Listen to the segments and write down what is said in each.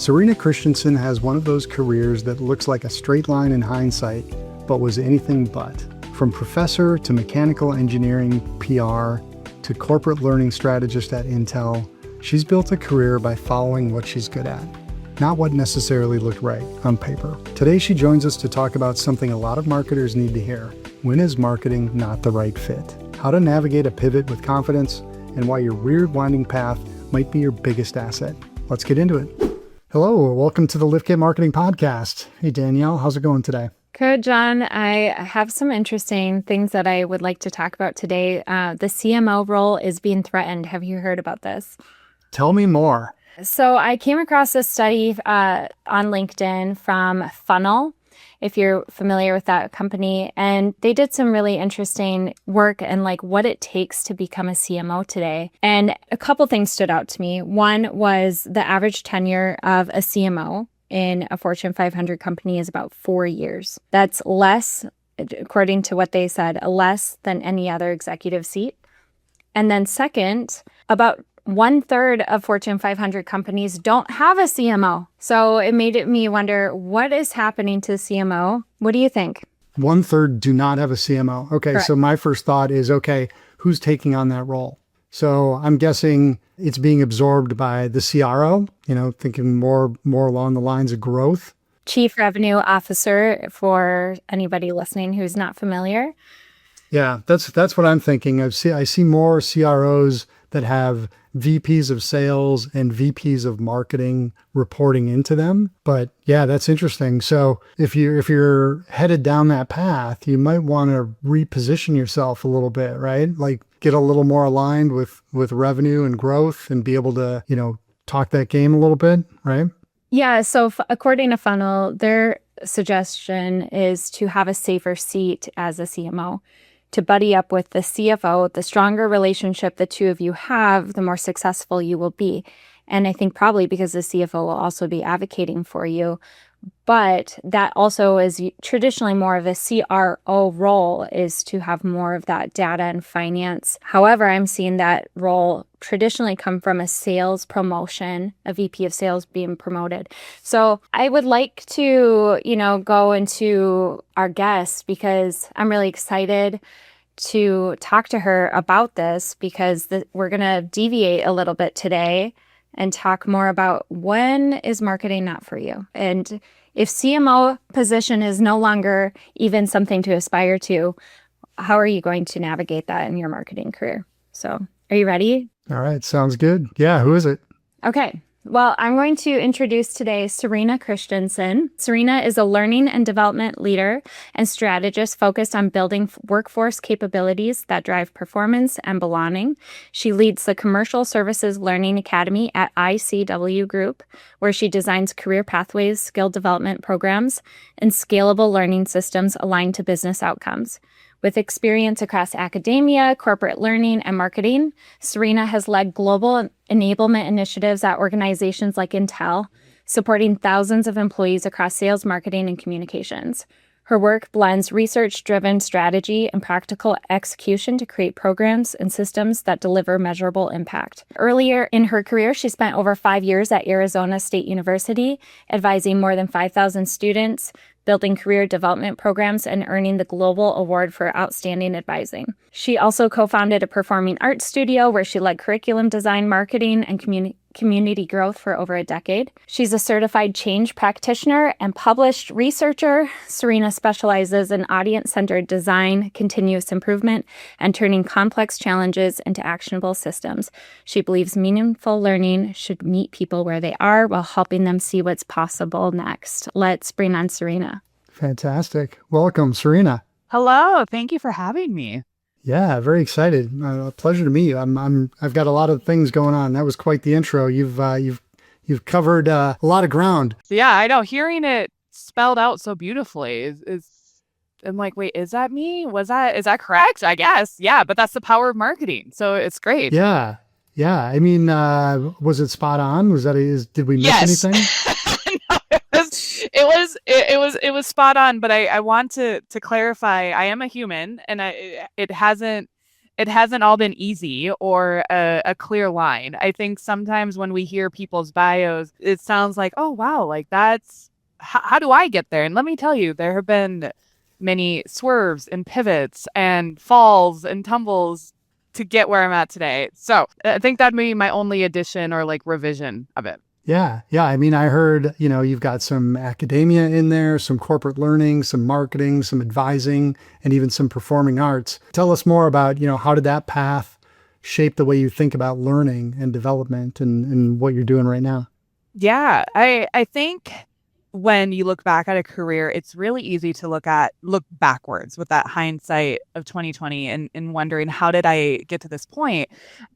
Serena Christianson has one of those careers that looks like a straight line in hindsight, but was anything but. From professor to mechanical engineering PR to corporate learning strategist at Intel, she's built a career by following what she's good at, not what necessarily looked right on paper. Today, she joins us to talk about something a lot of marketers need to hear. When is marketing not the right fit? How to navigate a pivot with confidence, and why your weird winding path might be your biggest asset. Let's get into it. Hello, welcome to the LiftKit Marketing Podcast. Hey, Danielle, how's it going today? Good, John. I have some interesting things that I would like to talk about today. The CMO role is being threatened. Have you heard about this? Tell me more. So I came across this study on LinkedIn from Funnel, if you're familiar with that company, and they did some really interesting work and like what it takes to become a CMO today. And a couple things stood out to me. One was the average tenure of a CMO in a Fortune 500 company is about 4 years. That's less, according to what they said, less than any other executive seat. And then second, about 1/3 of Fortune 500 companies don't have a CMO. So it made me wonder, what is happening to the CMO? What do you think? 1/3 do not have a CMO. Okay, Correct. So my first thought is, okay, who's taking on that role? So I'm guessing it's being absorbed by the CRO, thinking more along the lines of growth. Chief Revenue Officer, for anybody listening who's not familiar. Yeah, that's what I'm thinking. I see more CROs that have VPs of sales and VPs of marketing reporting into them. But yeah, that's interesting. So if you're headed down that path, you might want to reposition yourself a little bit, right? Like get a little more aligned with revenue and growth and be able to, talk that game a little bit, right? Yeah. So according to Funnel, their suggestion is to have a safer seat as a CMO, to buddy up with the CFO. The stronger relationship the two of you have, the more successful you will be. And I think probably because the CFO will also be advocating for you. But that also is traditionally more of a CRO role, is to have more of that data and finance. However, I'm seeing that role traditionally come from a sales promotion, a VP of sales being promoted. So I would like to, go into our guest because I'm really excited to talk to her about this, because we're going to deviate a little bit today and talk more about when is marketing not for you. And if CMO position is no longer even something to aspire to, how are you going to navigate that in your marketing career? So are you ready? All right. Sounds good. Yeah. Who is it? Okay. Well, I'm going to introduce today Serena Christianson. Serena is a learning and development leader and strategist focused on building workforce capabilities that drive performance and belonging. She leads the Commercial Services Learning Academy at ICW Group, where she designs career pathways, skill development programs, and scalable learning systems aligned to business outcomes. With experience across academia, corporate learning, and marketing, Serena has led global enablement initiatives at organizations like Intel, supporting thousands of employees across sales, marketing, and communications. Her work blends research-driven strategy and practical execution to create programs and systems that deliver measurable impact. Earlier in her career, she spent over 5 years at Arizona State University, advising more than 5,000 students, building career development programs, and earning the Global Award for Outstanding Advising. She also co-founded a performing arts studio where she led curriculum design, marketing, and community growth for over a decade. She's a certified change practitioner and published researcher. Serena specializes in audience-centered design, continuous improvement, and turning complex challenges into actionable systems. She believes meaningful learning should meet people where they are while helping them see what's possible next. Let's bring on Serena. Fantastic. Welcome, Serena. Hello. Thank you for having me. Yeah, very excited. Pleasure to meet you. I've got a lot of things going on. That was quite the intro. You've covered a lot of ground. Yeah, I know. Hearing it spelled out so beautifully is I'm like, wait, is that me? Is that correct? I guess. Yeah, but that's the power of marketing. So it's great. Yeah. I mean, was it spot on? Did we miss anything? No, it was spot on, but I want to clarify, I am a human, and it hasn't it hasn't all been easy or a clear line. I think sometimes when we hear people's bios, it sounds like, oh, wow, like that's how do I get there? And let me tell you, there have been many swerves and pivots and falls and tumbles to get where I'm at today. So I think that'd be my only addition or like revision of it. Yeah. Yeah. I mean, I heard, you've got some academia in there, some corporate learning, some marketing, some advising, and even some performing arts. Tell us more about, how did that path shape the way you think about learning and development and what you're doing right now? Yeah, I think when you look back at a career, it's really easy to look backwards with that hindsight of 2020 and wondering how did I get to this point?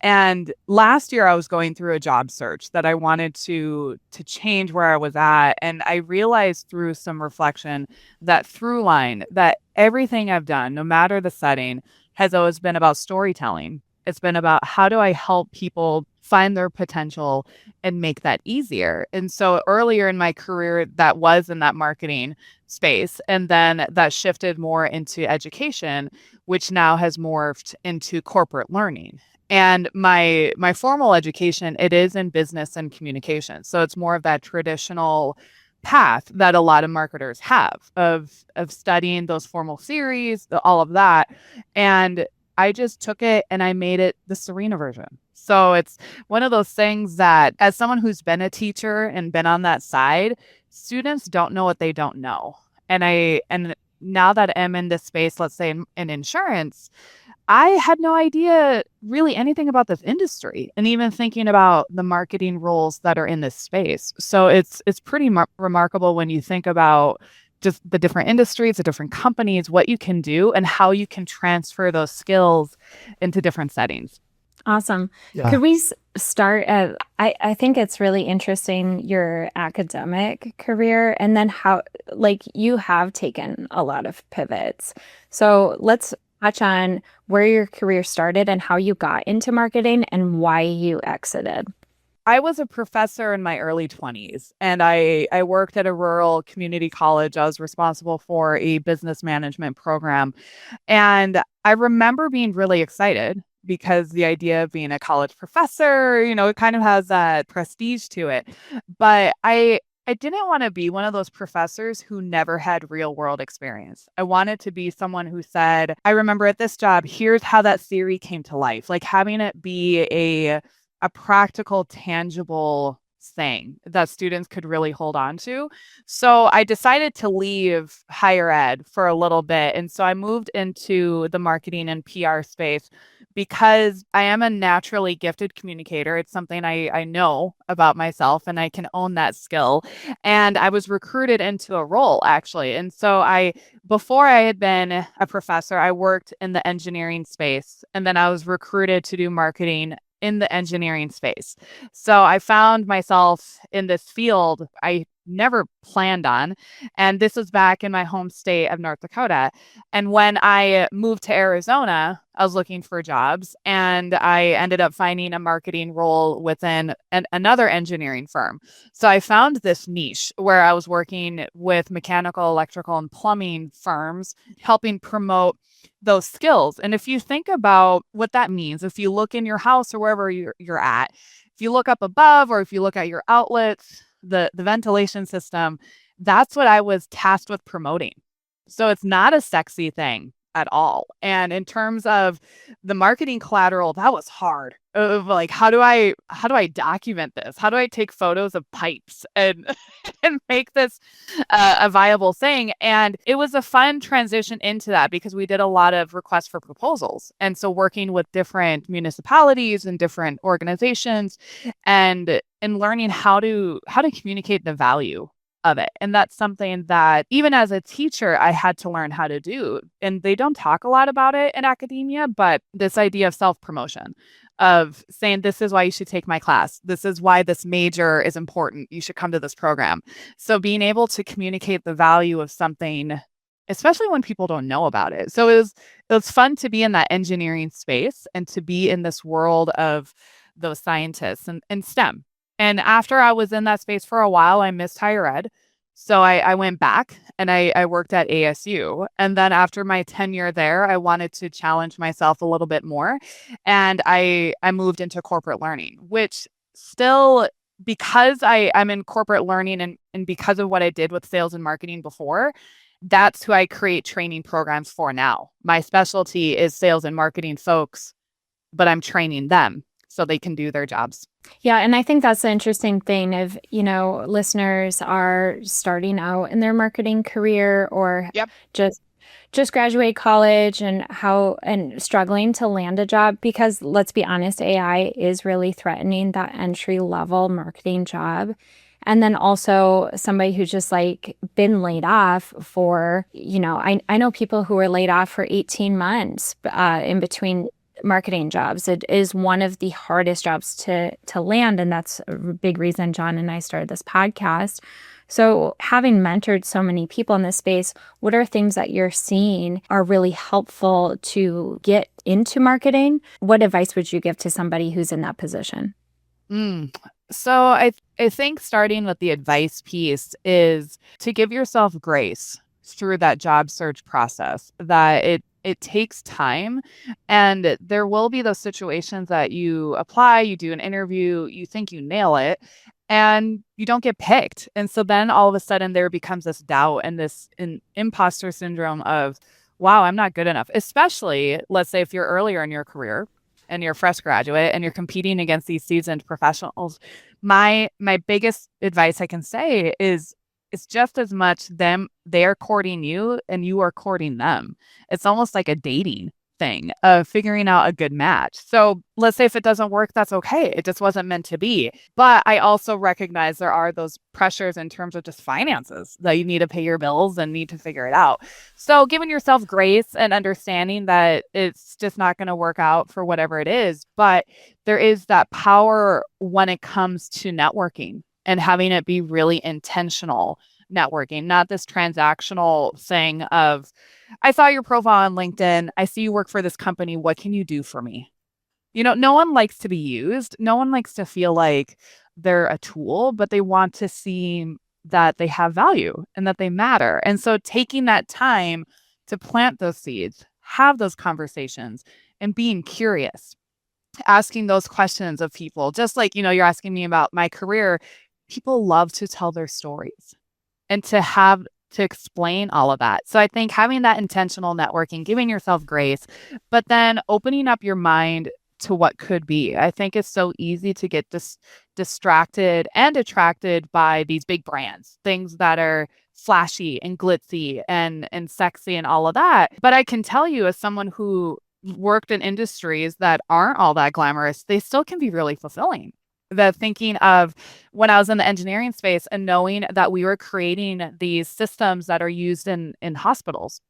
And last year I was going through a job search that I wanted to change where I was at. And I realized through some reflection that through line that everything I've done, no matter the setting, has always been about storytelling. It's been about how do I help people find their potential and make that easier. And so earlier in my career, that was in that marketing space. And then that shifted more into education, which now has morphed into corporate learning. And my formal education, it is in business and communication. So it's more of that traditional path that a lot of marketers have of studying those formal theories, all of that. And I just took it and I made it the Serena version. So it's one of those things that, as someone who's been a teacher and been on that side, students don't know what they don't know. And now that I'm in this space, let's say in insurance, I had no idea really anything about this industry and even thinking about the marketing roles that are in this space. So it's pretty remarkable when you think about just the different industries, the different companies, what you can do and how you can transfer those skills into different settings. Awesome. Yeah. Could we start at, I think it's really interesting, your academic career, and then how, like, you have taken a lot of pivots. So let's touch on where your career started and how you got into marketing and why you exited. I was a professor in my early 20s, and I worked at a rural community college. I was responsible for a business management program. And I remember being really excited because the idea of being a college professor, it kind of has that prestige to it. But I didn't want to be one of those professors who never had real world experience. I wanted to be someone who said, I remember at this job, here's how that theory came to life, like having it be a practical, tangible thing that students could really hold on to. So I decided to leave higher ed for a little bit. And so I moved into the marketing and PR space because I am a naturally gifted communicator. It's something I know about myself and I can own that skill. And I was recruited into a role actually. And so before I had been a professor, I worked in the engineering space and then I was recruited to do marketing in the engineering space. So I found myself in this field I never planned on. And this was back in my home state of North Dakota. And when I moved to Arizona, I was looking for jobs and I ended up finding a marketing role within another engineering firm. So I found this niche where I was working with mechanical, electrical, and plumbing firms, helping promote those skills. And if you think about what that means, if you look in your house or wherever you're at, if you look up above or if you look at your outlets, the ventilation system, that's what I was tasked with promoting. So it's not a sexy thing at all. And in terms of the marketing collateral, that was hard. Of like, how do I document this? How do I take photos of pipes and and make this a viable thing? And it was a fun transition into that because we did a lot of requests for proposals. And so working with different municipalities and different organizations and learning how to communicate the value of it. And that's something that even as a teacher, I had to learn how to do. And they don't talk a lot about it in academia, but this idea of self-promotion, of saying, this is why you should take my class. This is why this major is important. You should come to this program. So being able to communicate the value of something, especially when people don't know about it. So it was fun to be in that engineering space and to be in this world of those scientists and STEM. And after I was in that space for a while, I missed higher ed. So I went back and I worked at ASU. And then after my tenure there, I wanted to challenge myself a little bit more. And I moved into corporate learning, which still, because I'm in corporate learning and because of what I did with sales and marketing before, that's who I create training programs for now. My specialty is sales and marketing folks, but I'm training them so they can do their jobs. Yeah, and I think that's the interesting thing if, listeners are starting out in their marketing career or Yep. just graduate college and struggling to land a job, because let's be honest, AI is really threatening that entry level marketing job. And then also somebody who's just like been laid off for, I know people who were laid off for 18 months in between marketing jobs. It is one of the hardest jobs to land. And that's a big reason John and I started this podcast. So having mentored so many people in this space, what are things that you're seeing are really helpful to get into marketing? What advice would you give to somebody who's in that position? So I think starting with the advice piece is to give yourself grace through that job search process, that it takes time, and there will be those situations that you apply, you do an interview, you think you nail it, and you don't get picked. And so then all of a sudden there becomes this doubt and this imposter syndrome of, wow, I'm not good enough. Especially, let's say if you're earlier in your career and you're a fresh graduate and you're competing against these seasoned professionals. My biggest advice I can say is it's just as much they're courting you and you are courting them. It's almost like a dating thing of figuring out a good match. So let's say if it doesn't work, that's okay. It just wasn't meant to be. But I also recognize there are those pressures in terms of just finances that you need to pay your bills and need to figure it out. So giving yourself grace and understanding that it's just not going to work out for whatever it is. But there is that power when it comes to networking and having it be really intentional networking, not this transactional thing of, I saw your profile on LinkedIn. I see you work for this company. What can you do for me? No one likes to be used. No one likes to feel like they're a tool, but they want to see that they have value and that they matter. And so taking that time to plant those seeds, have those conversations, and being curious, asking those questions of people, just like, you're asking me about my career. People love to tell their stories and to explain all of that. So I think having that intentional networking, giving yourself grace, but then opening up your mind to what could be. I think it's so easy to get distracted and attracted by these big brands, things that are flashy and glitzy and sexy and all of that. But I can tell you, as someone who worked in industries that aren't all that glamorous, they still can be really fulfilling. The thinking of when I was in the engineering space and knowing that we were creating these systems that are used in hospitals,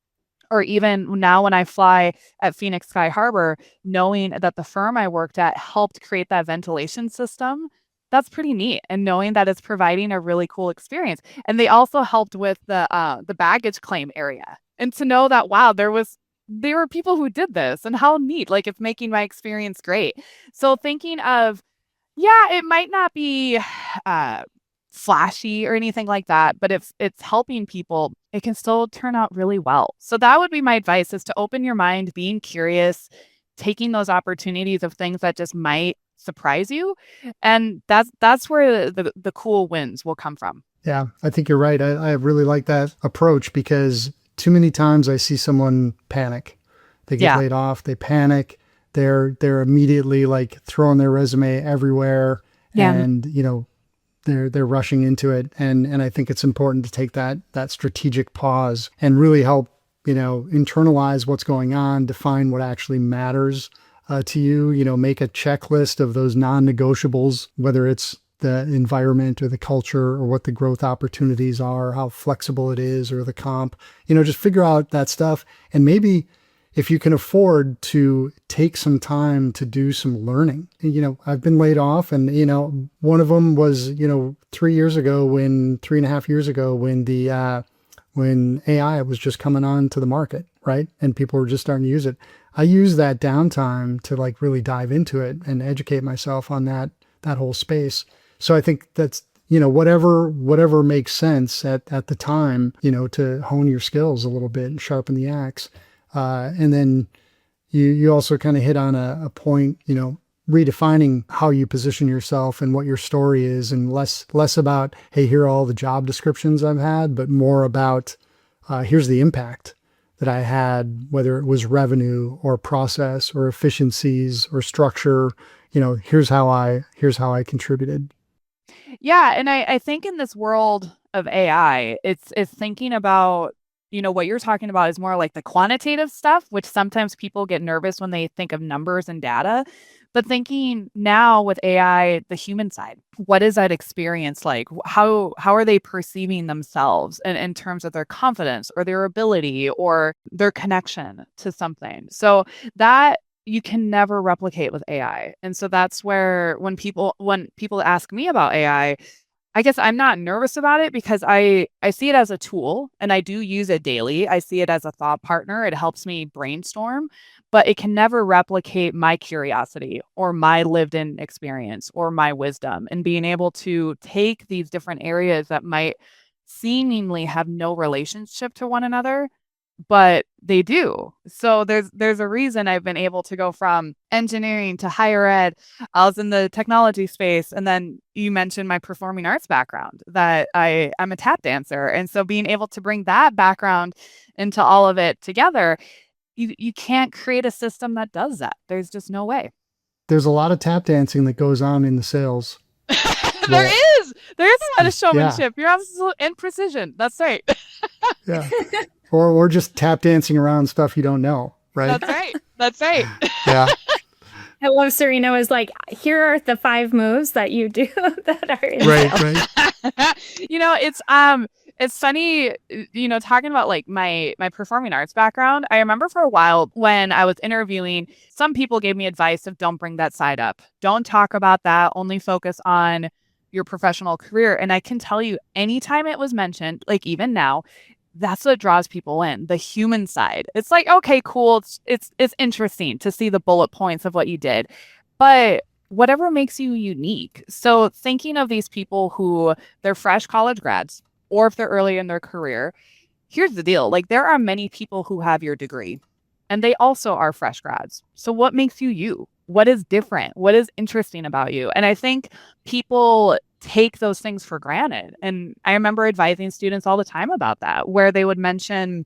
or even now when I fly at Phoenix Sky Harbor, knowing that the firm I worked at helped create that ventilation system, that's pretty neat. And knowing that it's providing a really cool experience. And they also helped with the baggage claim area. And to know that, wow, there were people who did this, and how neat, like it's making my experience great. So thinking of, yeah, it might not be flashy or anything like that, but if it's helping people, it can still turn out really well. So that would be my advice, is to open your mind, being curious, taking those opportunities of things that just might surprise you. And that's where the cool wins will come from. Yeah, I think you're right. I really like that approach, because too many times I see someone panic. They get laid off, they panic. They're immediately like throwing their resume everywhere, and they're rushing into it. And I think it's important to take that strategic pause and really help internalize what's going on, define what actually matters to you. Make a checklist of those non-negotiables, whether it's the environment or the culture or what the growth opportunities are, how flexible it is, or the comp. Just figure out that stuff, and maybe, if you can afford to take some time to do some learning. I've been laid off, and, one of them was, 3.5 years ago when AI was just coming on to the market, right? And people were just starting to use it. I used that downtime to like really dive into it and educate myself on that whole space. So I think that's whatever makes sense at the time, to hone your skills a little bit and sharpen the axe. And then you also kind of hit on a point, redefining how you position yourself and what your story is, and less about, hey, here are all the job descriptions I've had, but more about, here's the impact that I had, whether it was revenue or process or efficiencies or structure. Here's how I contributed. Yeah, and I think in this world of AI, it's thinking about, what you're talking about is more like the quantitative stuff, which sometimes people get nervous when they think of numbers and data. But thinking now with AI, the human side, what is that experience like? How are they perceiving themselves in terms of their confidence or their ability or their connection to something? So that you can never replicate with AI. And so that's where when people ask me about AI, I guess I'm not nervous about it because I see it as a tool and I do use it daily. I see it as a thought partner. It helps me brainstorm, but it can never replicate my curiosity or my lived in experience or my wisdom, and being able to take these different areas that might seemingly have no relationship to one another, but they do. So there's a reason I've been able to go from engineering to higher ed. I was in the technology space, and then you mentioned my performing arts background, that I'm a tap dancer. And so being able to bring that background into all of it together, you can't create a system that does that. There's just no way. There's a lot of tap dancing that goes on in the sales. There is a lot of showmanship. Yeah. You're absolutely in precision. That's right. Yeah. Or just tap dancing around stuff you don't know, right? That's right. Yeah. I love Serena was like, here are the 5 moves that you do that are in Right. It's funny, talking about like my performing arts background. I remember for a while when I was interviewing, some people gave me advice of don't bring that side up. Don't talk about that. Only focus on your professional career. And I can tell you, anytime it was mentioned, like even now, that's what draws people in, the human side. It's like, okay, cool. It's interesting to see the bullet points of what you did, but whatever makes you unique. So thinking of these people who they're fresh college grads, or if they're early in their career, here's the deal. Like there are many people who have your degree and they also are fresh grads. So what makes you you? What is different? What is interesting about you? And I think people take those things for granted. And I remember advising students all the time about that, where they would mention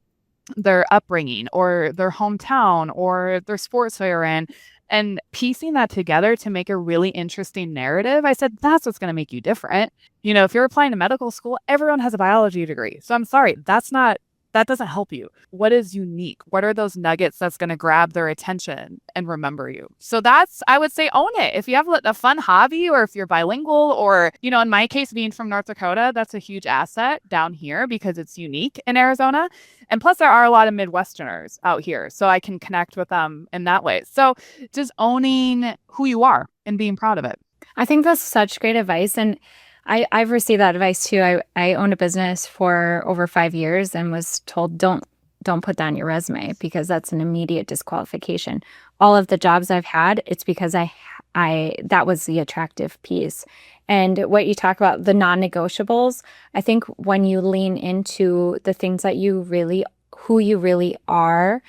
their upbringing or their hometown or their sports they were in, and piecing that together to make a really interesting narrative. I said, that's what's going to make you different. If you're applying to medical school, everyone has a biology degree. So I'm sorry, that doesn't help you. What is unique? What are those nuggets that's going to grab their attention and remember you? So I would say, own it. If you have a fun hobby, or if you're bilingual, or, in my case, being from North Dakota, that's a huge asset down here because it's unique in Arizona. And plus there are a lot of Midwesterners out here, so I can connect with them in that way. So just owning who you are and being proud of it. I think that's such great advice. And I've received that advice too. I owned a business for over 5 years and was told, don't put that on your resume because that's an immediate disqualification. All of the jobs I've had, it's because that was the attractive piece. And what you talk about, the non-negotiables, I think when you lean into the things that who you really are,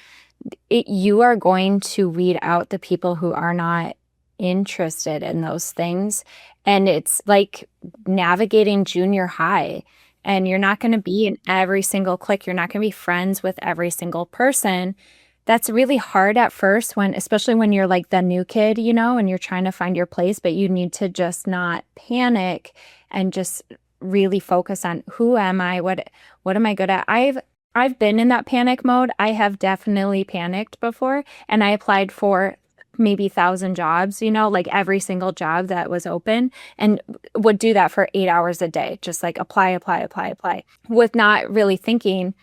you are going to weed out the people who are not interested in those things. And it's like navigating junior high, and you're not going to be in every single clique. You're not going to be friends with every single person. That's really hard at first, especially when you're like the new kid, and you're trying to find your place, but you need to just not panic and just really focus on who am I? What am I good at? I've been in that panic mode. I have definitely panicked before, and I applied for maybe 1,000 jobs, like every single job that was open, and would do that for 8 hours a day, just like apply, with not really thinking,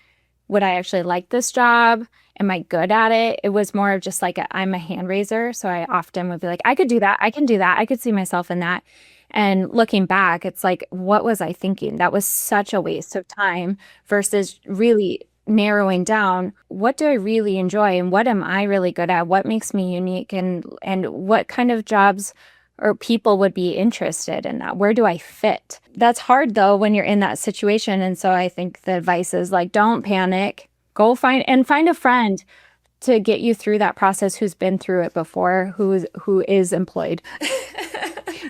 would I actually like this job? Am I good at it? It was more of just like I'm a hand raiser. So I often would be like, I could do that. I can do that. I could see myself in that. And looking back, it's like, what was I thinking? That was such a waste of time versus really narrowing down, what do I really enjoy and what am I really good at? What makes me unique, and what kind of jobs or people would be interested in that? Where do I fit? That's hard though when you're in that situation. And so I think the advice is like, don't panic. Go find a friend to get you through that process who's been through it before, who is employed.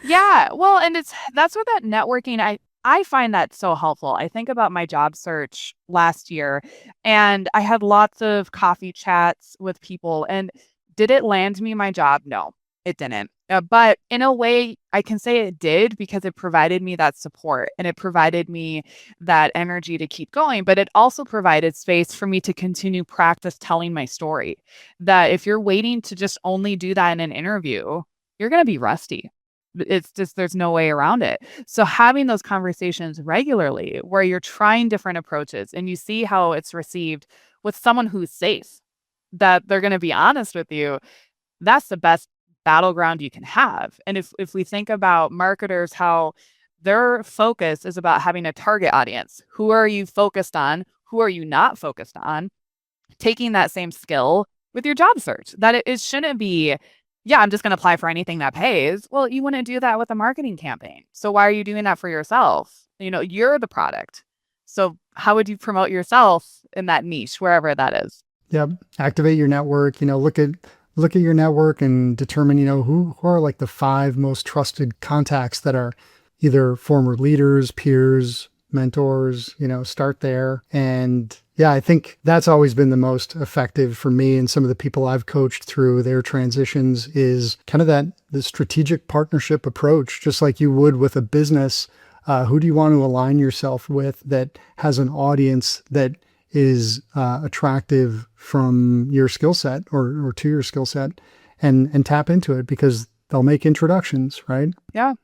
Yeah. Well, and that's where that networking, I find that so helpful. I think about my job search last year, and I had lots of coffee chats with people. And did it land me my job? No, it didn't. But in a way, I can say it did because it provided me that support and it provided me that energy to keep going. But it also provided space for me to continue practice telling my story. That if you're waiting to just only do that in an interview, you're going to be rusty. It's just, there's no way around it. So having those conversations regularly where you're trying different approaches and you see how it's received with someone who's safe, that they're going to be honest with you, that's the best battleground you can have. And if we think about marketers, how their focus is about having a target audience, who are you focused on? Who are you not focused on? Taking that same skill with your job search, that it shouldn't be, yeah, I'm just going to apply for anything that pays. Well, you wouldn't do that with a marketing campaign. So why are you doing that for yourself? You're the product. So how would you promote yourself in that niche, wherever that is? Yep. Activate your network, look at your network and determine, who are like the 5 most trusted contacts that are either former leaders, peers, mentors, start there. And yeah, I think that's always been the most effective for me and some of the people I've coached through their transitions is kind of the strategic partnership approach, just like you would with a business. Who do you want to align yourself with that has an audience that is attractive from your skill set or to your skill set and tap into it because they'll make introductions, right? Yeah.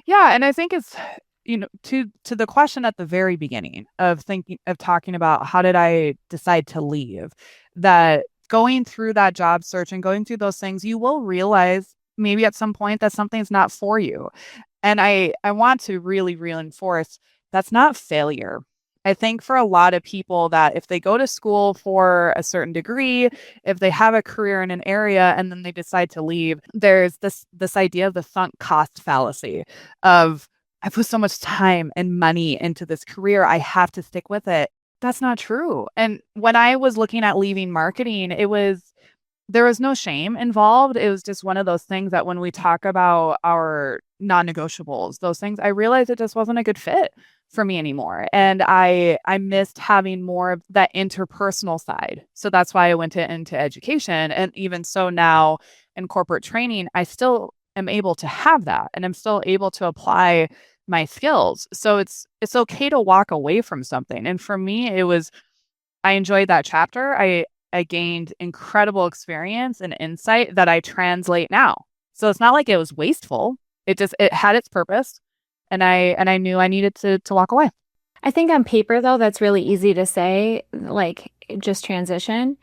Yeah. And I think it's, to the question at the very beginning of talking about how did I decide to leave, that going through that job search and going through those things, you will realize maybe at some point that something's not for you. And I want to really reinforce that's not failure. I think for a lot of people that if they go to school for a certain degree, if they have a career in an area and then they decide to leave, there's this idea of the sunk cost fallacy of I put so much time and money into this career, I have to stick with it. That's not true. And when I was looking at leaving marketing, there was no shame involved. It was just one of those things that when we talk about our non-negotiables, those things, I realized it just wasn't a good fit for me anymore. And I missed having more of that interpersonal side. So that's why I went into education. And even so now in corporate training, I still am able to have that and I'm still able to apply my skills. So it's okay to walk away from something. And for me, I enjoyed that chapter. I gained incredible experience and insight that I translate now. So it's not like it was wasteful. It had its purpose. And I knew I needed to walk away. I think on paper, though, that's really easy to say, like just transition.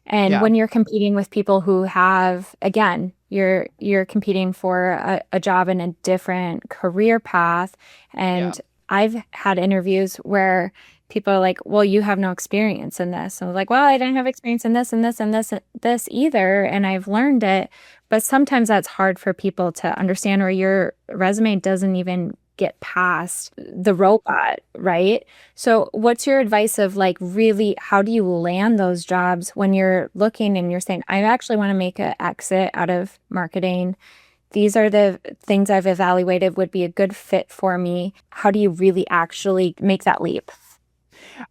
And Yeah. when you're competing with people who have, again, you're competing for a job in a different career path. And I've had interviews where people are like, well, you have no experience in this. And I was like, well, I didn't have experience in this and this and this and this either. And I've learned it. But sometimes that's hard for people to understand, or your resume doesn't even get past the robot, right? So what's your advice of like really how do you land those jobs when you're looking and you're saying, I actually want to make an exit out of marketing. These are the things I've evaluated would be a good fit for me. How do you really actually make that leap?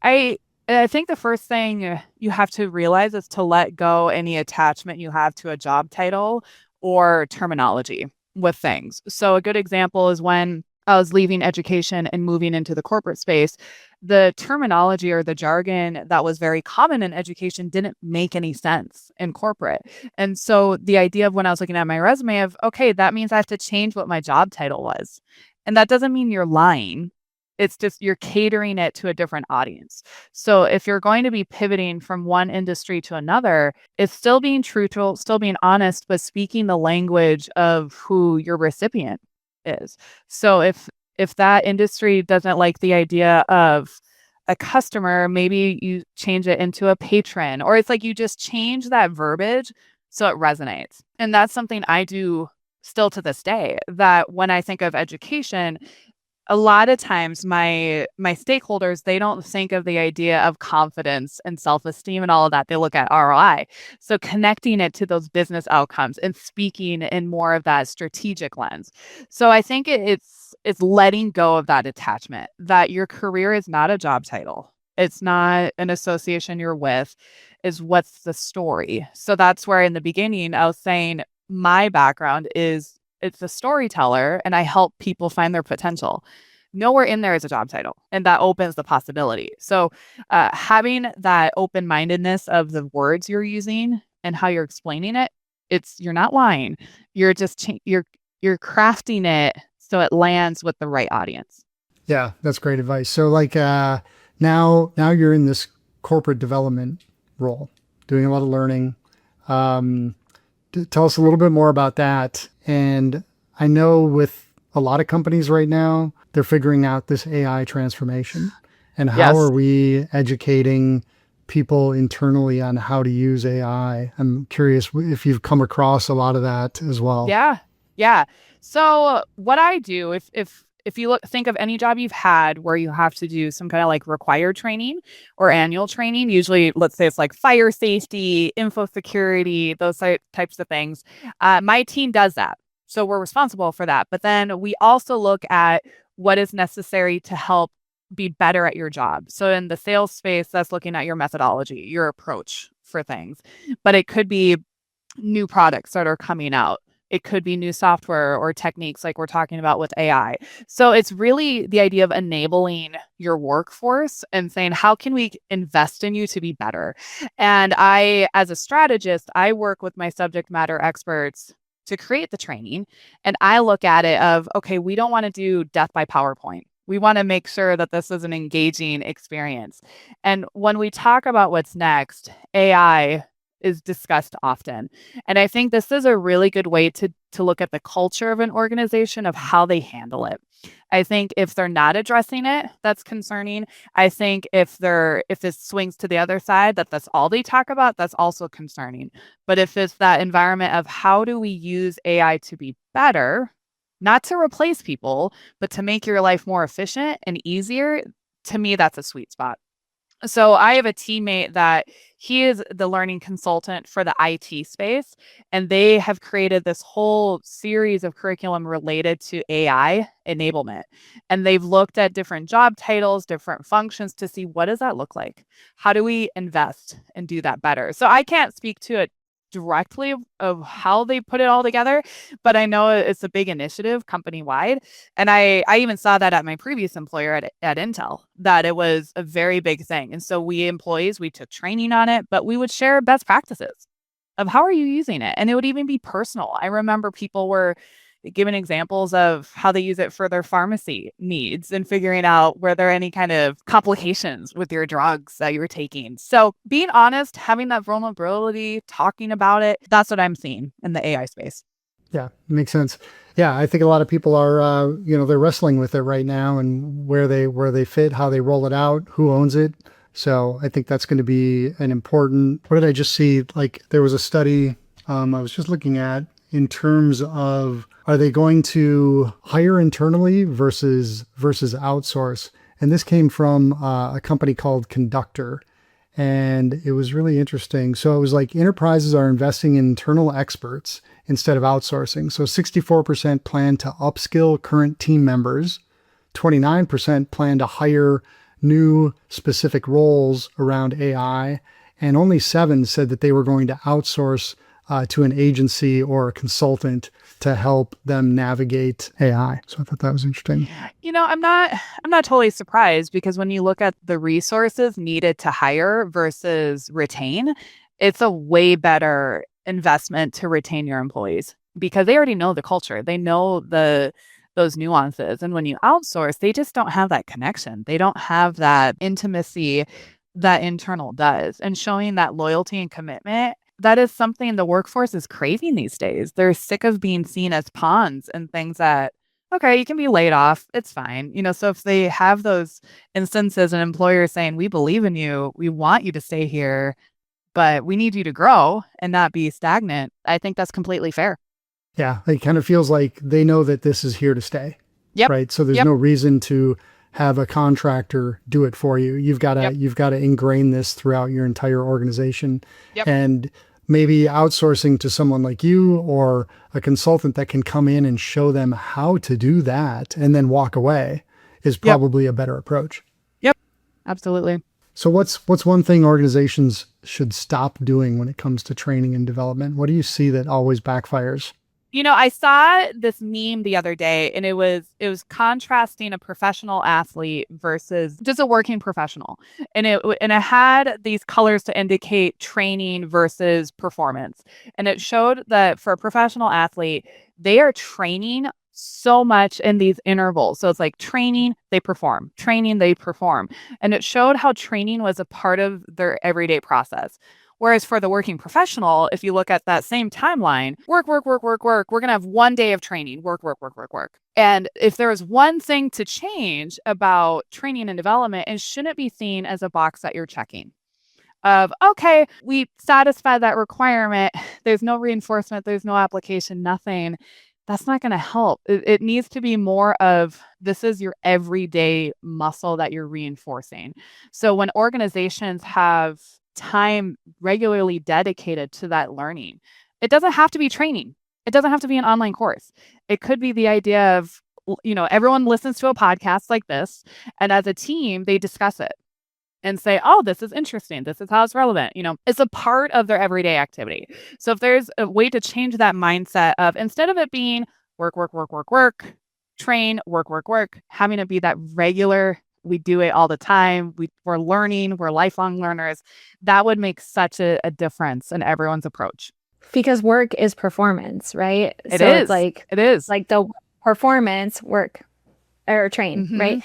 I think the first thing you have to realize is to let go any attachment you have to a job title or terminology with things. So a good example is when I was leaving education and moving into the corporate space, the terminology or the jargon that was very common in education didn't make any sense in corporate. And so the idea of when I was looking at my resume of, okay, that means I have to change what my job title was. And that doesn't mean you're lying. It's just you're catering it to a different audience. So if you're going to be pivoting from one industry to another, it's still being truthful, still being honest, but speaking the language of who your recipient is. So if that industry doesn't like the idea of a customer, maybe you change it into a patron, or it's like you just change that verbiage so it resonates. And that's something I do still to this day, that when I think of education, a lot of times my stakeholders, they don't think of the idea of confidence and self-esteem and all of that. They look at ROI. So connecting it to those business outcomes and speaking in more of that strategic lens. So I think it's letting go of that attachment, that your career is not a job title. It's not an association you're with, is what's the story. So that's where in the beginning I was saying my background is it's a storyteller and I help people find their potential. Nowhere in there is a job title, and that opens the possibility. So having that open-mindedness of the words you're using and how you're explaining it, you're not lying. You're just you're crafting it so it lands with the right audience. Yeah, that's great advice. So like now you're in this corporate development role, doing a lot of learning. Tell us a little bit more about that. And I know with a lot of companies right now, they're figuring out this AI transformation. And how Yes. are we educating people internally on how to use AI? I'm curious if you've come across a lot of that as well. Yeah. Yeah. So what I do, if you think of any job you've had where you have to do some kind of like required training or annual training, usually let's say it's like fire safety, info security, those types of things. My team does that. So we're responsible for that. But then we also look at what is necessary to help be better at your job. So in the sales space, that's looking at your methodology, your approach for things. But it could be new products that are coming out. It could be new software or techniques like we're talking about with AI. So it's really the idea of enabling your workforce and saying, how can we invest in you to be better? And as a strategist, I work with my subject matter experts to create the training. And I look at it of, okay, we don't want to do death by PowerPoint. We want to make sure that this is an engaging experience. And when we talk about what's next, AI is discussed often. And I think this is a really good way to look at the culture of an organization of how they handle it. I think if they're not addressing it, that's concerning. I think if this swings to the other side, that's all they talk about, that's also concerning. But if it's that environment of how do we use AI to be better, not to replace people, but to make your life more efficient and easier, to me, that's a sweet spot. So I have a teammate that he is the learning consultant for the IT space, and they have created this whole series of curriculum related to AI enablement. And they've looked at different job titles, different functions to see what does that look like? How do we invest and do that better? So I can't speak to it directly of how they put it all together, but I know it's a big initiative company wide. And I even saw that at my previous employer at Intel, that it was a very big thing. And so we employees, we took training on it, but we would share best practices of how are you using it? And it would even be personal. I remember people were giving examples of how they use it for their pharmacy needs and figuring out were there any kind of complications with your drugs that you're taking. So being honest, having that vulnerability, talking about it, that's what I'm seeing in the AI space. Yeah, makes sense. Yeah, I think a lot of people are, they're wrestling with it right now and where they fit, how they roll it out, who owns it. So I think that's going to be an important. What did I just see? Like there was a study I was just looking at in terms of are they going to hire internally versus outsource? And this came from a company called Conductor. And it was really interesting. So it was like enterprises are investing in internal experts instead of outsourcing. So 64% plan to upskill current team members, 29% plan to hire new specific roles around AI, and only 7 said that they were going to outsource to an agency or a consultant to help them navigate AI. So I thought that was interesting. I'm not totally surprised because when you look at the resources needed to hire versus retain, it's a way better investment to retain your employees because they already know the culture. They know those nuances. And when you outsource, they just don't have that connection. They don't have that intimacy that internal does. And showing that loyalty and commitment, that is something the workforce is craving these days. They're sick of being seen as pawns and things that, okay, you can be laid off. It's fine. So if they have those instances, an employer saying, we believe in you, we want you to stay here, but we need you to grow and not be stagnant, I think that's completely fair. Yeah, it kind of feels like they know that this is here to stay. Yep. Right. So there's Yep. no reason to have a contractor do it for you. Yep. You've got to ingrain this throughout your entire organization. Yep. And maybe outsourcing to someone like you or a consultant that can come in and show them how to do that and then walk away is probably a better approach. Yep. Absolutely. So what's one thing organizations should stop doing when it comes to training and development? What do you see that always backfires? I saw this meme the other day, and it was contrasting a professional athlete versus just a working professional. And it had these colors to indicate training versus performance. And it showed that for a professional athlete, they are training so much in these intervals. So it's like training, they perform, training, they perform. And it showed how training was a part of their everyday process. Whereas for the working professional, if you look at that same timeline, work, we're going to have one day of training, work. And if there was one thing to change about training and development, it shouldn't be seen as a box that you're checking of, okay, we satisfy that requirement. There's no reinforcement. There's no application, nothing. That's not going to help. It needs to be more of, this is your everyday muscle that you're reinforcing. So when organizations have time regularly dedicated to that learning, it doesn't have to be training. It doesn't have to be an online course. It could be the idea of, everyone listens to a podcast like this, and as a team, they discuss it and say, oh, this is interesting. This is how it's relevant. It's a part of their everyday activity. So if there's a way to change that mindset of, instead of it being work, train, work, having it be that regular, we do it all the time, we're learning, we're lifelong learners, that would make such a difference in everyone's approach. Because work is performance, right? It is like the performance work or train, right?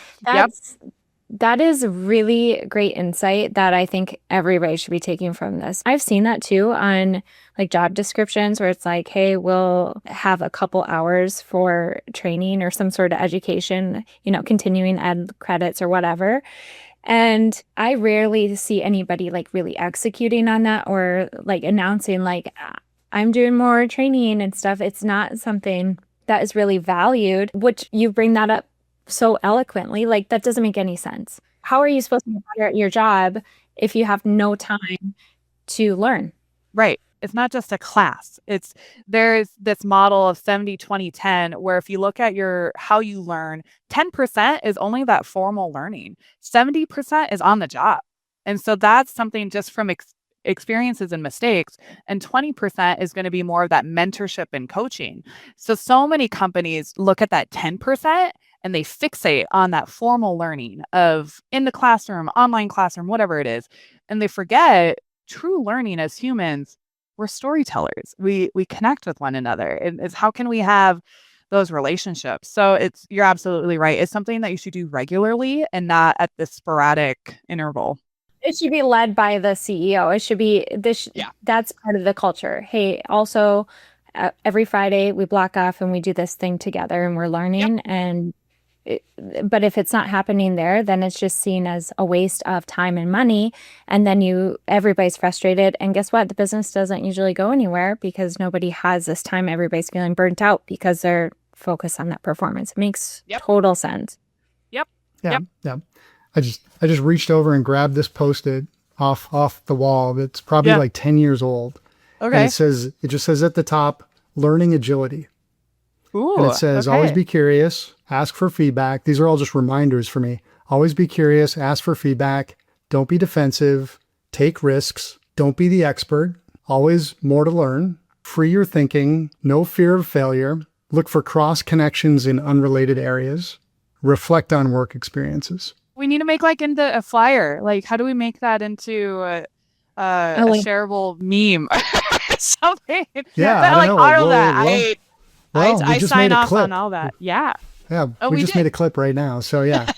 That is really great insight that I think everybody should be taking from this. I've seen that too on like job descriptions where it's like, hey, we'll have a couple hours for training or some sort of education, continuing ed credits or whatever. And I rarely see anybody like really executing on that or like announcing like, I'm doing more training and stuff. It's not something that is really valued, which you bring that up so eloquently. Like, that doesn't make any sense. How are you supposed to be better at your job if you have no time to learn? Right. It's not just a class. There's this model of 70-20-10 where if you look at how you learn, 10% is only that formal learning. 70% is on the job. And so that's something just from experiences and mistakes, and 20% is going to be more of that mentorship and coaching. So many companies look at that 10% and they fixate on that formal learning of in the classroom, online classroom, whatever it is. And they forget true learning as humans, we're storytellers. We connect with one another. And it's how can we have those relationships? So you're absolutely right. It's something that you should do regularly and not at this sporadic interval. It should be led by the CEO. It should be that's part of the culture. Hey, also every Friday we block off and we do this thing together and we're learning. And but if it's not happening there, then it's just seen as a waste of time and money. And then everybody's frustrated. And guess what? The business doesn't usually go anywhere because nobody has this time. Everybody's feeling burnt out because they're focused on that performance. It makes total sense. Yep. I just reached over and grabbed this Post-it off the wall. It's probably like 10 years old. Okay. And it just says at the top, learning agility. Ooh, and it says, always be curious, ask for feedback. These are all just reminders for me. Always be curious, ask for feedback. Don't be defensive, take risks. Don't be the expert. Always more to learn. Free your thinking. No fear of failure. Look for cross connections in unrelated areas. Reflect on work experiences. We need to make into a flyer. Like, how do we make that into a shareable meme or something? Yeah, I like all of that. I just sign made a off clip. on all that. Yeah. Yeah, we just made a clip right now. So yeah,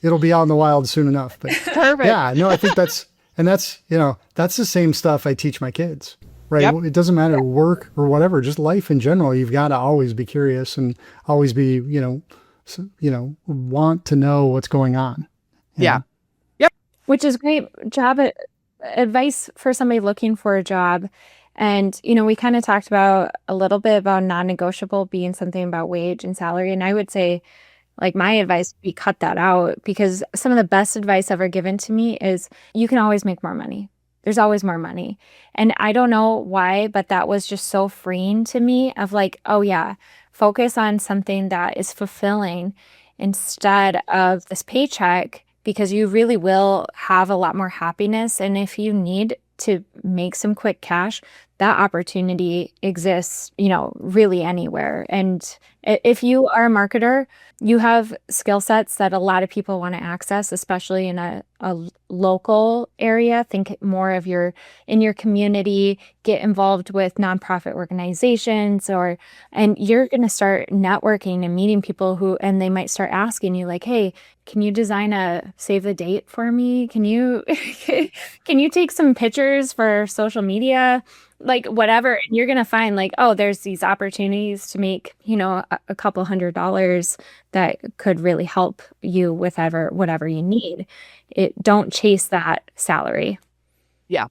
it'll be out in the wild soon enough. But perfect. Yeah, no, I think that's the same stuff I teach my kids. Right. Yep. It doesn't matter work or whatever, just life in general. You've got to always be curious and always be, want to know what's going on. Yeah. Yep. Which is great job advice for somebody looking for a job. And, we kind of talked about a little bit about non-negotiable being something about wage and salary. And I would say, like, my advice would be cut that out, because some of the best advice ever given to me is you can always make more money. There's always more money. And I don't know why, but that was just so freeing to me of like, oh yeah, focus on something that is fulfilling instead of this paycheck, because you really will have a lot more happiness. And if you need to make some quick cash, that opportunity exists, really anywhere. And if you are a marketer, you have skill sets that a lot of people want to access, especially in a local area. Think more of in your community, get involved with nonprofit organizations, and you're going to start networking and meeting people and they might start asking you like, hey, can you design a save the date for me? Can you, can you take some pictures for social media? Like whatever. And you're going to find like, oh, there's these opportunities to make, a couple $100 that could really help you with whatever you need. Don't chase that salary. Yeah,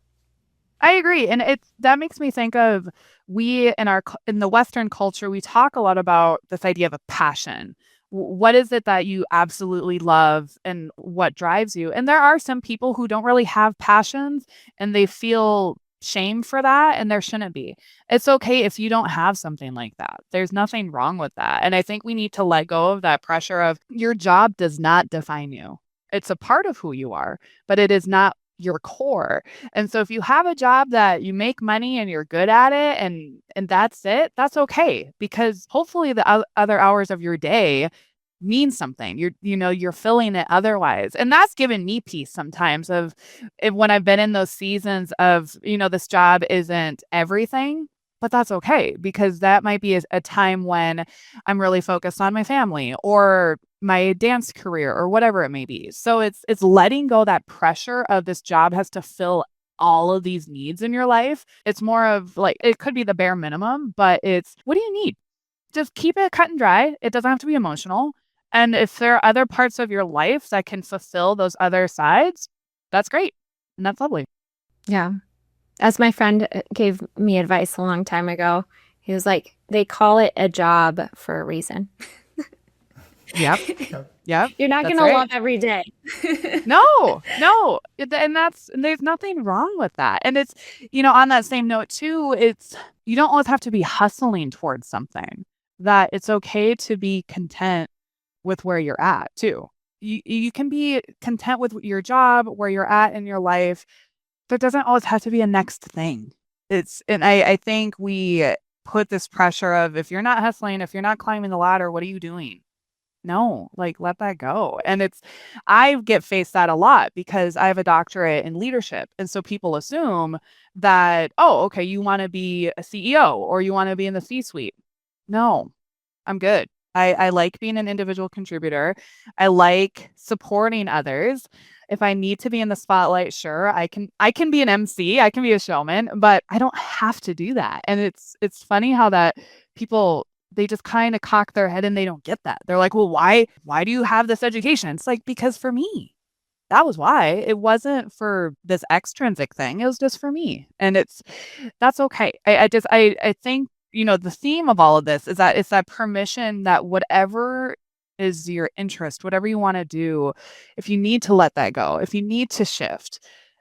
I agree. And that makes me think of, in the Western culture, we talk a lot about this idea of a passion. What is it that you absolutely love and what drives you? And there are some people who don't really have passions and they feel shame for that, and there shouldn't be. It's okay if you don't have something like that. There's nothing wrong with that. And I think we need to let go of that pressure of your job does not define you. It's a part of who you are, but it is not your core. And so if you have a job that you make money and you're good at it and that's it, that's okay, because hopefully the other hours of your day mean something. You're filling it otherwise. And that's given me peace sometimes when I've been in those seasons of, this job isn't everything, but that's okay, because that might be a time when I'm really focused on my family or my dance career or whatever it may be. So it's letting go that pressure of this job has to fill all of these needs in your life. It's more of like, it could be the bare minimum, but it's, what do you need? Just keep it cut and dry. It doesn't have to be emotional. And if there are other parts of your life that can fulfill those other sides, that's great. And that's lovely. Yeah. As my friend gave me advice a long time ago, he was like, they call it a job for a reason. Yep. Yep. You're not going to love every day. No. And there's nothing wrong with that. And it's, on that same note too, you don't always have to be hustling towards something. That it's okay to be content with where you're at too. You can be content with your job, where you're at in your life. There doesn't always have to be a next thing. And I think we put this pressure of, if you're not hustling, if you're not climbing the ladder, what are you doing? No, like, let that go. And I get faced that a lot because I have a doctorate in leadership. And so people assume that, oh, okay, you want to be a CEO or you want to be in the C-suite. No, I'm good. I like being an individual contributor. I like supporting others. If I need to be in the spotlight, sure, I can be an MC, I can be a showman, but I don't have to do that. And it's funny how that people, they just kind of cock their head and they don't get that. They're like, well, why do you have this education? It's like, because for me, that was why. It wasn't for this extrinsic thing. It was just for me. And that's okay. I think, the theme of all of this is that it's that permission that whatever is your interest, whatever you want to do, if you need to let that go, if you need to shift,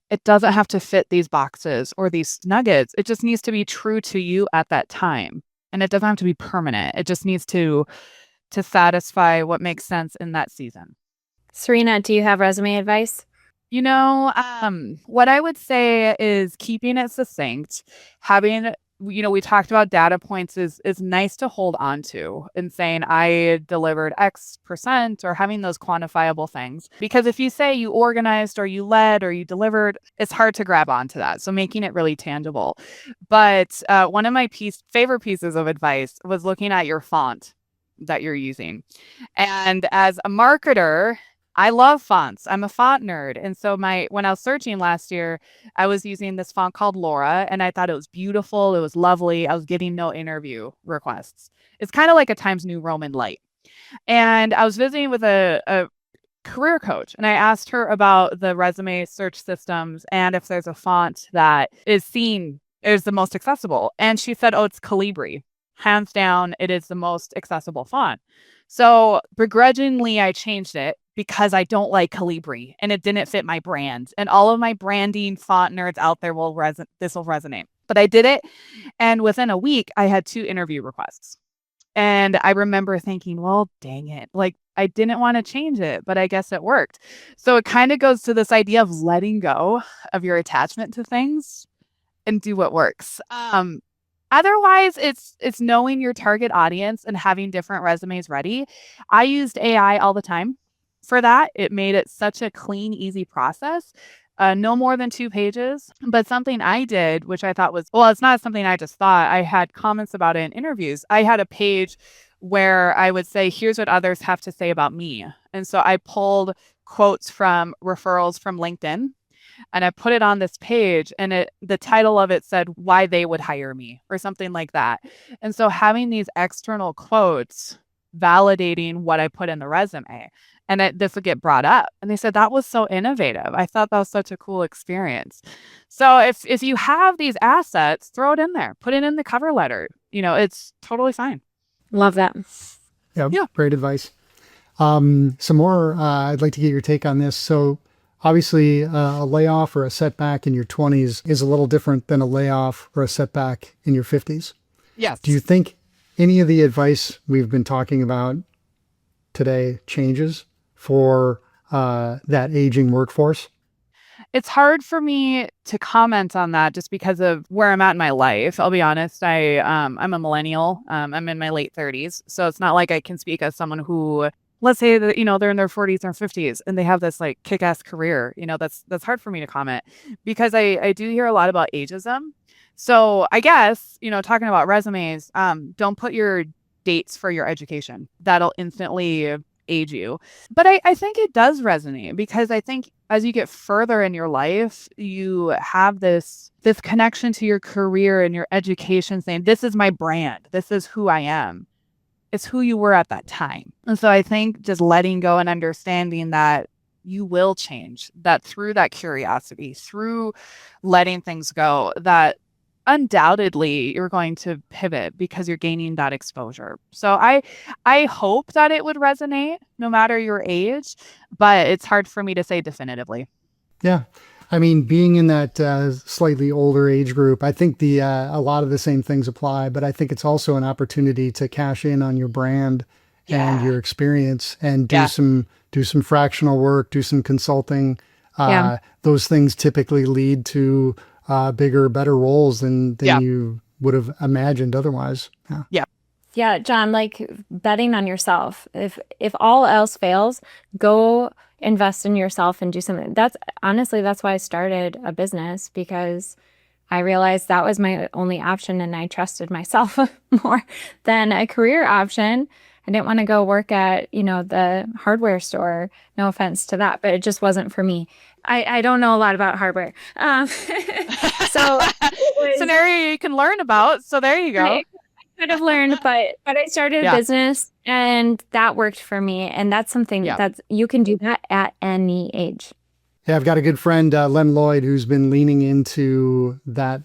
it doesn't have to fit these boxes or these nuggets. It just needs to be true to you at that time. And it doesn't have to be permanent. It just needs to satisfy what makes sense in that season. Serena, do you have resume advice? What I would say is keeping it succinct, having, we talked about data points is nice to hold on to and saying I delivered X percent, or having those quantifiable things. Because if you say you organized or you led or you delivered, it's hard to grab onto that. So making it really tangible. But one of my favorite pieces of advice was looking at your font that you're using. And as a marketer, I love fonts. I'm a font nerd. And so when I was searching last year, I was using this font called Laura, and I thought it was beautiful. It was lovely. I was getting no interview requests. It's kind of like a Times New Roman light. And I was visiting with a career coach, and I asked her about the resume search systems and if there's a font that is seen is the most accessible. And she said, oh, it's Calibri. Hands down, it is the most accessible font. So begrudgingly, I changed it because I don't like Calibri and it didn't fit my brand. And all of my branding font nerds out there will resonate. But I did it. And within a week, I had 2 interview requests. And I remember thinking, well, dang it. Like, I didn't want to change it, but I guess it worked. So it kind of goes to this idea of letting go of your attachment to things and do what works. Otherwise, it's knowing your target audience and having different resumes ready. I used AI all the time for that. It made it such a clean, easy process. No more than 2 pages. But something I did, which I thought was, well, it's not something I just thought. I had comments about it in interviews. I had a page where I would say, here's what others have to say about me. And so I pulled quotes from referrals from LinkedIn and I put it on this page, and the title of it said why they would hire me or something like that. And so having these external quotes validating what I put in the resume, and this would get brought up. And they said, that was so innovative. I thought that was such a cool experience. So if you have these assets, throw it in there, put it in the cover letter. It's totally fine. Love that. Yeah. Great advice. Some more, I'd like to get your take on this. So obviously, a layoff or a setback in your 20s is a little different than a layoff or a setback in your 50s. Yes. Do you think any of the advice we've been talking about today changes for that aging workforce? It's hard for me to comment on that just because of where I'm at in my life. I'll be honest. I'm a millennial. I'm in my late 30s. So it's not like I can speak as someone who, let's say that, they're in their 40s or 50s and they have this like kick-ass career. That's hard for me to comment because I do hear a lot about ageism. So I guess, talking about resumes, don't put your dates for your education. That'll instantly age you. But I think it does resonate because I think as you get further in your life, you have this connection to your career and your education saying, this is my brand. This is who I am. It's who you were at that time. And so I think just letting go and understanding that you will change, that through that curiosity, through letting things go, that undoubtedly you're going to pivot because you're gaining that exposure. So I hope that it would resonate no matter your age, but it's hard for me to say definitively. Yeah. I mean, being in that slightly older age group, I think a lot of the same things apply, but I think it's also an opportunity to cash in on your brand and your experience and do some fractional work, do some consulting. Those things typically lead to bigger, better roles than you would have imagined otherwise. Yeah, John, like betting on yourself. If all else fails, go invest in yourself and do something. That's why I started a business, because I realized that was my only option and I trusted myself more than a career option. I didn't want to go work at, the hardware store. No offense to that, but it just wasn't for me. I don't know a lot about hardware. So it's an area you can learn about. So there you go. I could have learned, but I started a business and that worked for me. And that's something that you can do that at any age. Yeah, I've got a good friend, Len Lloyd, who's been leaning into that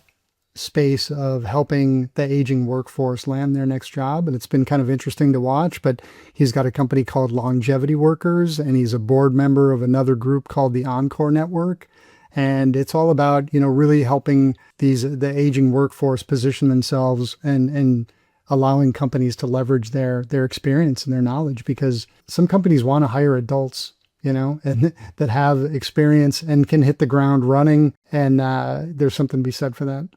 space of helping the aging workforce land their next job. And it's been kind of interesting to watch, but he's got a company called Longevity Workers, and he's a board member of another group called the Encore Network. And it's all about, really helping the aging workforce position themselves and allowing companies to leverage their experience and their knowledge, because some companies want to hire adults, and that have experience and can hit the ground running. And there's something to be said for that.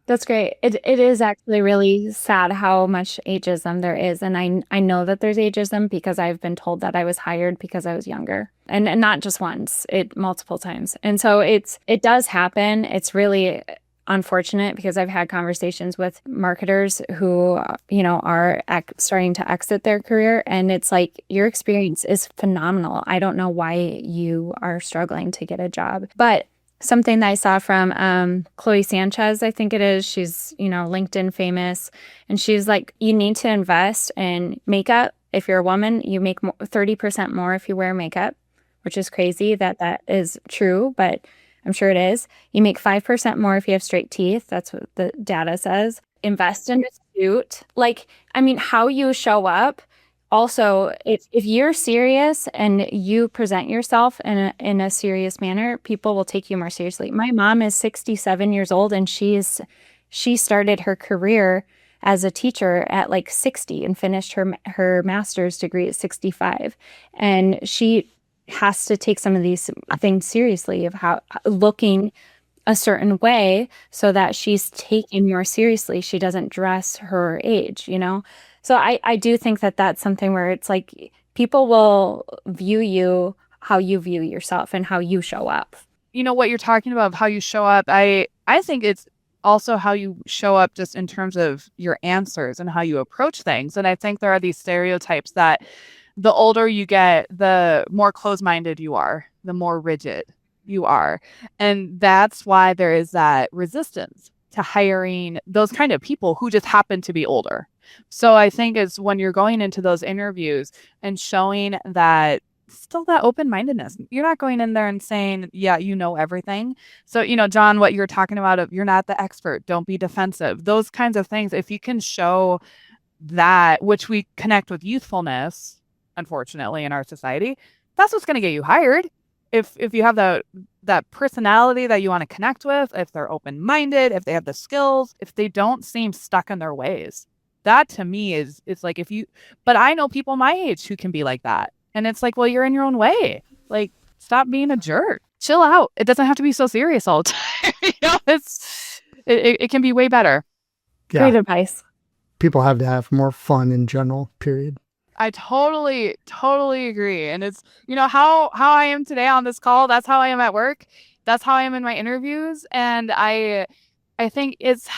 That's great. It is actually really sad how much ageism there is. And I know that there's ageism because I've been told that I was hired because I was younger, and not just once, multiple times. And so it does happen. It's really unfortunate because I've had conversations with marketers who, are starting to exit their career. And it's like, your experience is phenomenal. I don't know why you are struggling to get a job. But something that I saw from Chloe Sanchez, I think it is. She's, LinkedIn famous. And she's like, you need to invest in makeup. If you're a woman, you make 30% more if you wear makeup, which is crazy that is true. But I'm sure it is. You make 5% more if you have straight teeth. That's what the data says. Invest in a suit. How you show up. Also, if you're serious and you present yourself in a serious manner, people will take you more seriously. My mom is 67 years old, and she started her career as a teacher at 60 and finished her master's degree at 65. And she has to take some of these things seriously of how looking a certain way so that she's taken more seriously. She doesn't dress her age, So I do think that that's something where it's people will view you how you view yourself and how you show up. What you're talking about, how you show up, I think it's also how you show up just in terms of your answers and how you approach things. And I think there are these stereotypes that the older you get, the more closed-minded you are, the more rigid you are. And that's why there is that resistance to hiring those kind of people who just happen to be older. So I think it's when you're going into those interviews and showing that still that open-mindedness. You're not going in there and saying, yeah, you know everything. So, John, what you're talking about, you're not the expert. Don't be defensive. Those kinds of things. If you can show that, which we connect with youthfulness, unfortunately, in our society, that's what's going to get you hired. If you have that personality that you want to connect with, if they're open-minded, if they have the skills, if they don't seem stuck in their ways, that to me it's like but I know people my age who can be like that. And it's well, you're in your own way. Stop being a jerk. Chill out. It doesn't have to be so serious all the time. It can be way better. Yeah. Great advice. People have to have more fun in general, period. I totally agree. And it's, how I am today on this call, that's how I am at work. That's how I am in my interviews. And I think it's,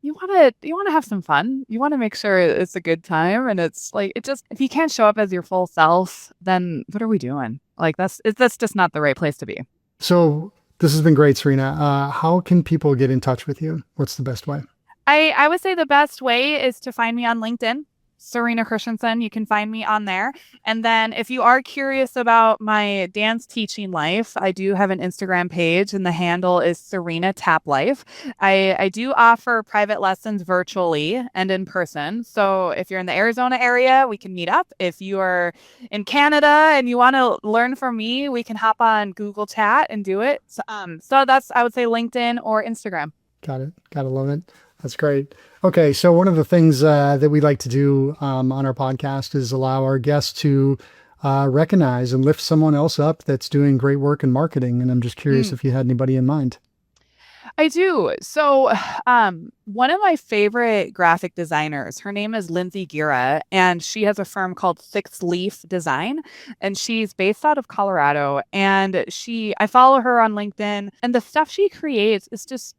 you want to have some fun. You want to make sure it's a good time. And it's if you can't show up as your full self, then what are we doing? That's just not the right place to be. So this has been great, Serena. How can people get in touch with you? What's the best way? I would say the best way is to find me on LinkedIn. Serena Christianson. You can find me on there. And then if you are curious about my dance teaching life, I do have an Instagram page and the handle is Serena Tap Life. I do offer private lessons virtually and in person. So if you're in the Arizona area, we can meet up. If you are in Canada and you want to learn from me, we can hop on Google Chat and do it. So that's, I would say, LinkedIn or Instagram. Got it. Gotta love it. That's great. Okay, so one of the things that we like to do on our podcast is allow our guests to recognize and lift someone else up that's doing great work in marketing. And I'm just curious if you had anybody in mind. I do. So one of my favorite graphic designers, her name is Lindsay Gira, and she has a firm called Six Leaf Design, and she's based out of Colorado. And I follow her on LinkedIn, and the stuff she creates is just,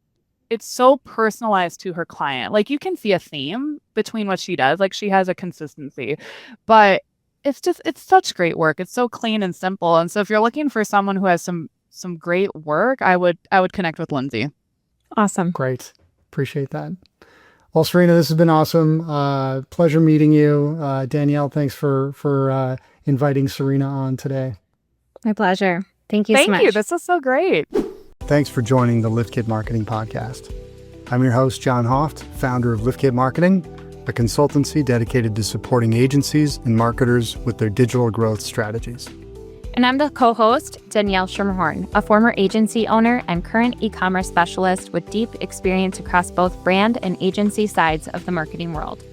it's so personalized to her client. You can see a theme between what she does. She has a consistency, but it's such great work. It's so clean and simple. And so if you're looking for someone who has some great work, I would connect with Lindsay. Awesome. Great. Appreciate that. Well, Serena, this has been awesome. Pleasure meeting you. Danielle, thanks for inviting Serena on today. My pleasure. Thank you so much. Thank you. This is so great. Thanks for joining the LiftKit Marketing Podcast. I'm your host, John Hoft, founder of LiftKit Marketing, a consultancy dedicated to supporting agencies and marketers with their digital growth strategies. And I'm the co-host, Danielle Schermerhorn, a former agency owner and current e-commerce specialist with deep experience across both brand and agency sides of the marketing world.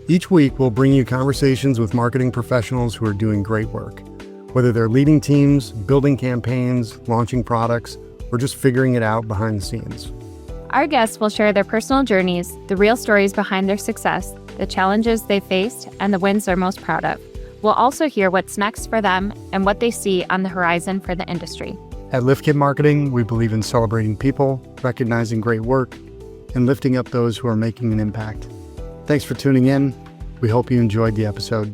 Each week, we'll bring you conversations with marketing professionals who are doing great work, whether they're leading teams, building campaigns, launching products, or just figuring it out behind the scenes. Our guests will share their personal journeys, the real stories behind their success, the challenges they faced, and the wins they're most proud of. We'll also hear what's next for them and what they see on the horizon for the industry. At LiftKit Marketing, we believe in celebrating people, recognizing great work, and lifting up those who are making an impact. Thanks for tuning in. We hope you enjoyed the episode.